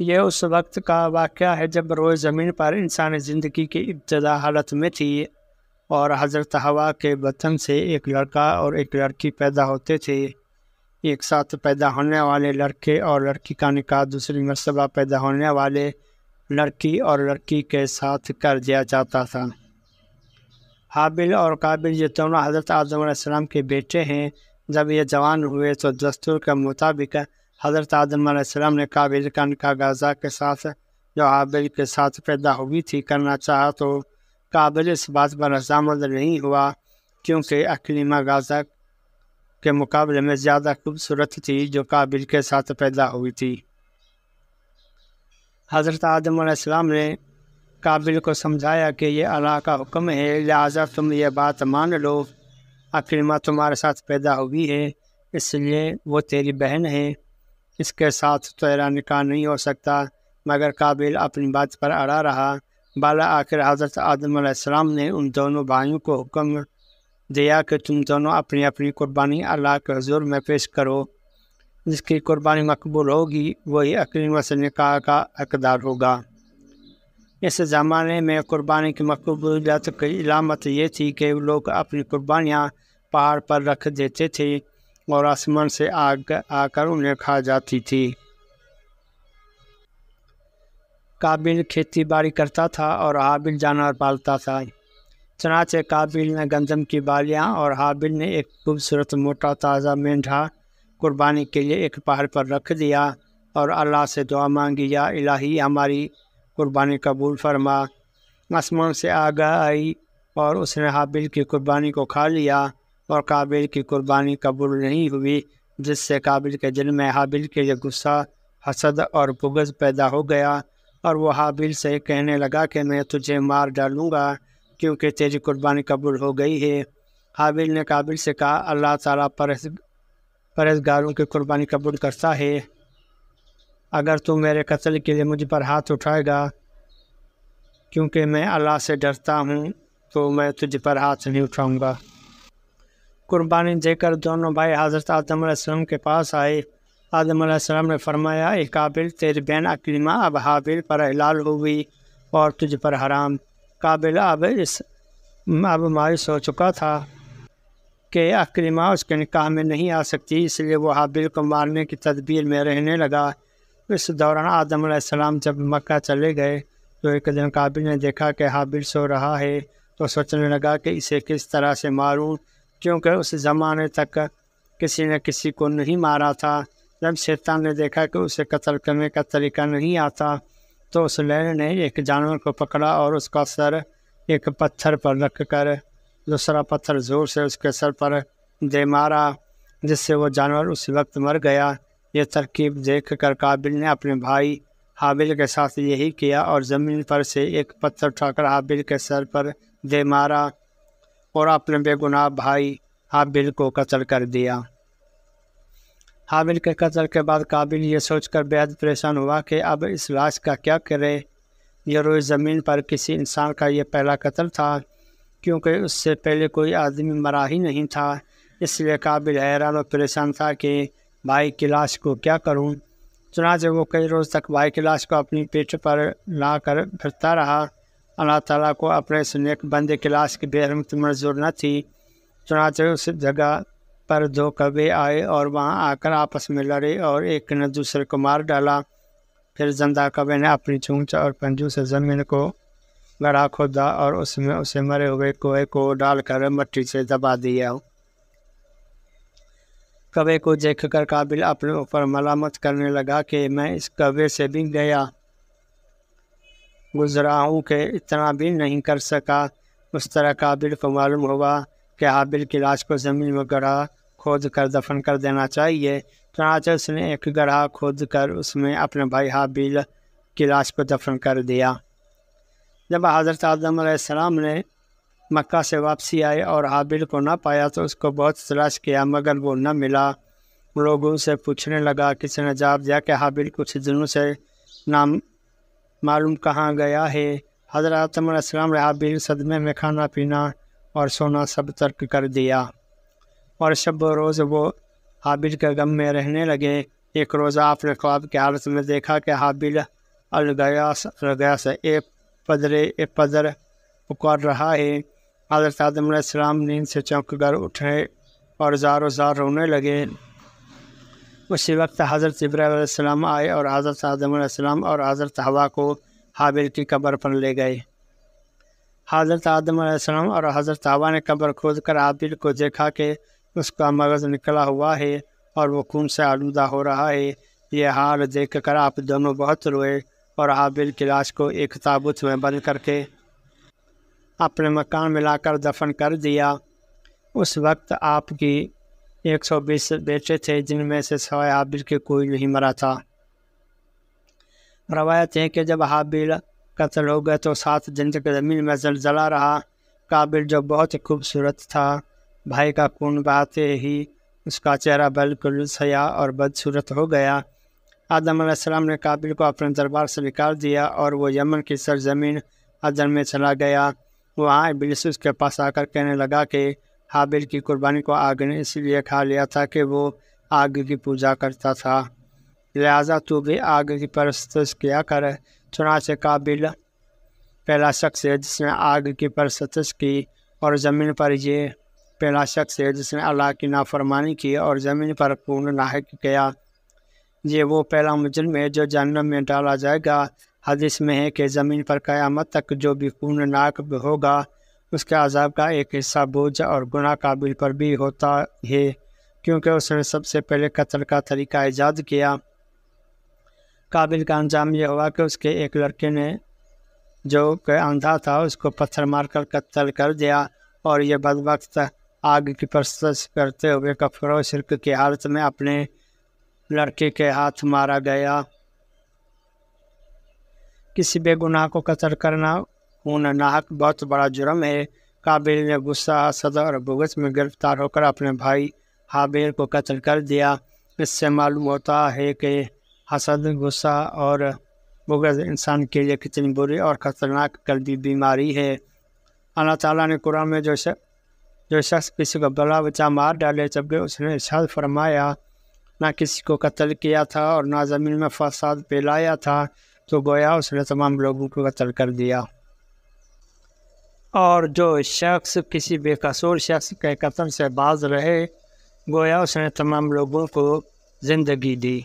یہ اس وقت کا واقعہ ہے جب روئے زمین پر انسانی زندگی کی ابتدا حالت میں تھی اور حضرت حوا کے بطن سے ایک لڑکا اور ایک لڑکی پیدا ہوتے تھے۔ ایک ساتھ پیدا ہونے والے لڑکے اور لڑکی کا نکاح دوسری مرتبہ پیدا ہونے والے لڑکی اور لڑکی کے ساتھ کر دیا جاتا تھا۔ حابل اور قابل یہ دونوں حضرت آدم علیہ السلام کے بیٹے ہیں۔ جب یہ جوان ہوئے تو دستور کے مطابق حضرت آدم علیہ السلام نے قابل کا نکاح غازہ کے ساتھ جو حابل کے ساتھ پیدا ہوئی تھی کرنا چاہا تو قابل اس بات پر رضامند نہیں ہوا کیونکہ اکلیمہ غازہ کے مقابلے میں زیادہ خوبصورت تھی جو قابل کے ساتھ پیدا ہوئی تھی۔ حضرت آدم علیہ السلام نے قابل کو سمجھایا کہ یہ اللہ کا حکم ہے، لہٰذا تم یہ بات مان لو، اکلیمہ تمہارے ساتھ پیدا ہوئی ہے اس لیے وہ تیری بہن ہے، اس کے ساتھ تیرا نکاح نہیں ہو سکتا، مگر قابل اپنی بات پر اڑا رہا۔ بالا آخر حضرت آدم علیہ السلام نے ان دونوں بھائیوں کو حکم دیا کہ تم دونوں اپنی اپنی قربانی اللہ کے حضور میں پیش کرو، جس کی قربانی مقبول ہوگی وہی اکلیمہ سے نکاح کا حقدار ہوگا۔ اس زمانے میں قربانی کی مقبولیت کی علامت یہ تھی کہ لوگ اپنی قربانیاں پہاڑ پر رکھ دیتے تھے اور آسمان سے آگ آ کر انہیں کھا جاتی تھی۔ قابل کھیتی باڑی کرتا تھا اور حابل جانور پالتا تھا۔ چنانچہ قابل نے گندم کی بالیاں اور حابل نے ایک خوبصورت موٹا تازہ مینڈھا قربانی کے لیے ایک پہاڑ پر رکھ دیا اور اللہ سے دعا مانگی، یا الہی ہماری قربانی قبول فرما۔ آسمان سے آگ آئی اور اس نے حابل کی قربانی کو کھا لیا اور قابل کی قربانی قبول نہیں ہوئی، جس سے قابل کے دل میں حابل کے لیے غصہ، حسد اور بغض پیدا ہو گیا اور وہ حابل سے کہنے لگا کہ میں تجھے مار ڈالوں گا کیونکہ تیری قربانی قبول ہو گئی ہے۔ حابل نے قابل سے کہا، اللہ تعالیٰ پرہیزگاروں کی قربانی قبول کرتا ہے، اگر تو میرے قتل کے لیے مجھ پر ہاتھ اٹھائے گا کیونکہ میں اللہ سے ڈرتا ہوں تو میں تجھ پر ہاتھ نہیں اٹھاؤں گا۔ قربانی دے کر دونوں بھائی حضرت آدم علیہ السلام کے پاس آئے۔ آدم علیہ السلام نے فرمایا، اے قابل، تیری بہن اکلیمہ اب حابل پر حلال ہوئی اور تجھ پر حرام۔ قابل اب مایوس ہو چکا تھا کہ اکلیمہ اس کے نکاح میں نہیں آ سکتی، اس لیے وہ حابل کو مارنے کی تدبیر میں رہنے لگا۔ اس دوران آدم علیہ السلام جب مکہ چلے گئے تو ایک دن قابل نے دیکھا کہ حابل سو رہا ہے تو سوچنے لگا کہ اسے کس طرح سے ماروں، کیونکہ اس زمانے تک کسی نے کسی کو نہیں مارا تھا۔ جب شیطان نے دیکھا کہ اسے قتل کرنے کا طریقہ نہیں آتا تو اس لڑ نے ایک جانور کو پکڑا اور اس کا سر ایک پتھر پر رکھ کر دوسرا پتھر زور سے اس کے سر پر دے مارا، جس سے وہ جانور اس وقت مر گیا۔ یہ ترکیب دیکھ کر قابل نے اپنے بھائی حابل کے ساتھ یہی کیا اور زمین پر سے ایک پتھر اٹھا کر حابل کے سر پر دے مارا اور اپنے بے گناہ بھائی حابل کو قتل کر دیا۔ حابل کے قتل کے بعد قابل یہ سوچ کر بے حد پریشان ہوا کہ اب اس لاش کا کیا کرے۔ یہ روئے زمین پر کسی انسان کا یہ پہلا قتل تھا کیونکہ اس سے پہلے کوئی آدمی مرا ہی نہیں تھا، اس لیے قابل حیران و پریشان تھا کہ بھائی کی لاش کو کیا کروں۔ چنانچہ وہ کئی روز تک بھائی کی لاش کو اپنی پیٹھ پر لا کر پھرتا رہا۔ اللہ تعالیٰ کو اپنے اس نیک بندے کی لاش کی بے حرمتی منظور نہ تھی، چنانچہ اس جگہ پر دو کوے آئے اور وہاں آ کر آپس میں لڑے اور ایک نے دوسرے کو مار ڈالا۔ پھر زندہ کوے نے اپنی چونچ اور پنجوں سے زمین کو گڑھا کھودا اور اس میں اسے مرے ہوئے کوے کو ڈال کر مٹی سے دبا دیا۔ کوے کو دیکھ کر قابل اپنے اوپر ملامت کرنے لگا کہ میں اس کوے سے بھی گزرا ہوں کہ اتنا بھی نہیں کر سکا۔ اس طرح قابل کو معلوم ہوا کہ حابل کی لاش کو زمین میں گڑھا کھود کر دفن کر دینا چاہیے، چنانچہ اس نے ایک گڑھا کھود کر اس میں اپنے بھائی حابل کی لاش کو دفن کر دیا۔ جب حضرت آدم علیہ السلام نے مکہ سے واپسی آئے اور حابل کو نہ پایا تو اس کو بہت تلاش کیا مگر وہ نہ ملا۔ لوگوں سے پوچھنے لگا، کسی نے جواب دیا کہ حابل کچھ دنوں سے نام معلوم کہاں گیا ہے۔ حضرت آدم علیہ السلام نے حابل صدمے میں کھانا پینا اور سونا سب ترک کر دیا اور شب و روز وہ حابل کے غم میں رہنے لگے۔ ایک روزہ آپ نے خواب کی حالت میں دیکھا کہ حابیل الگیا سے ایک پدر پکار رہا ہے۔ حضرت آدم علیہ السلام نیند سے چونک کر اٹھے اور زار و زار رونے لگے۔ اسی وقت حضرت جبرائیل علیہ السلام آئے اور حضرت آدم علیہ السلام اور حضرت حوا کو حابیل کی قبر پر لے گئے۔ حضرت آدم علیہ السلام اور حضرت حوا نے قبر کھود کر حابیل کو دیکھا کہ اس کا مغز نکلا ہوا ہے اور وہ خون سے آلودہ ہو رہا ہے۔ یہ حال دیکھ کر آپ دونوں بہت روئے اور حابیل کی لاش کو ایک تابوت میں بند کر کے اپنے مکان میں لا کر دفن کر دیا۔ اس وقت آپ کی 120 بیٹے تھے، جن میں سے سوائے حابیل کے کوئی نہیں مرا تھا۔ روایت ہے کہ جب حابیل قتل ہو گئے تو 7 دن تک زمین میں زلزلہ رہا۔ قابیل جو بہت خوبصورت تھا، بھائی کا خون بہاتے ہی اس کا چہرہ بالکل سیاہ اور بدصورت ہو گیا۔ آدم علیہ السلام نے قابیل کو اپنے دربار سے نکال دیا اور وہ یمن کی سرزمین عدن میں چلا گیا۔ وہاں ابلیس اس کے پاس آ کر کہنے لگا کہ حابیل کی قربانی کو آگ نے اس لیے کھا لیا تھا کہ وہ آگ کی پوجا کرتا تھا، لہٰذا تو بھی آگ کی پرستش کیا کر۔ چنانچہ قابیل پہلا شخص ہے جس نے آگ کی پرستش کی، اور زمین پر یہ پہلا شخص ہے جس نے اللہ کی نافرمانی کی اور زمین پر خون ناحق کیا۔ یہ وہ پہلا مجرم ہے جو جہنم میں ڈالا جائے گا۔ حدیث میں ہے کہ زمین پر قیامت تک جو بھی خون ناحق ہوگا، اس کے عذاب کا ایک حصہ بوجھ اور گناہ قابیل پر بھی ہوتا ہے، کیونکہ اس نے سب سے پہلے قتل کا طریقہ ایجاد کیا۔ قابیل کا انجام یہ ہوا کہ اس کے ایک لڑکے نے جو کہ اندھا تھا اس کو پتھر مار کر قتل کر دیا، اور یہ بدبخت آگ کی پرستش کرتے ہوئے کفر و شرک کی حالت میں اپنے لڑکے کے ہاتھ مارا گیا۔ کسی بے گناہ کو قتل کرنا خون ناحق بہت بڑا جرم ہے۔ قابیل نے غصہ، حسد اور بغض میں گرفتار ہو کر اپنے بھائی حابیل کو قتل کر دیا۔ اس سے معلوم ہوتا ہے کہ حسد، غصہ اور بغض انسان کے لیے کتنی بری اور خطرناک قلبی بیماری ہے۔ اللہ تعالیٰ نے قرآن میں جو شخص کسی کو بلا بچہ مار ڈالے، جبکہ اس نے ارشاد فرمایا نہ کسی کو قتل کیا تھا اور نہ زمین میں فساد پھیلایا تھا، تو گویا اس نے تمام لوگوں کو قتل کر دیا۔ اور جو شخص کسی بے قصور شخص کے قتل سے باز رہے، گویا اس نے تمام لوگوں کو زندگی دی۔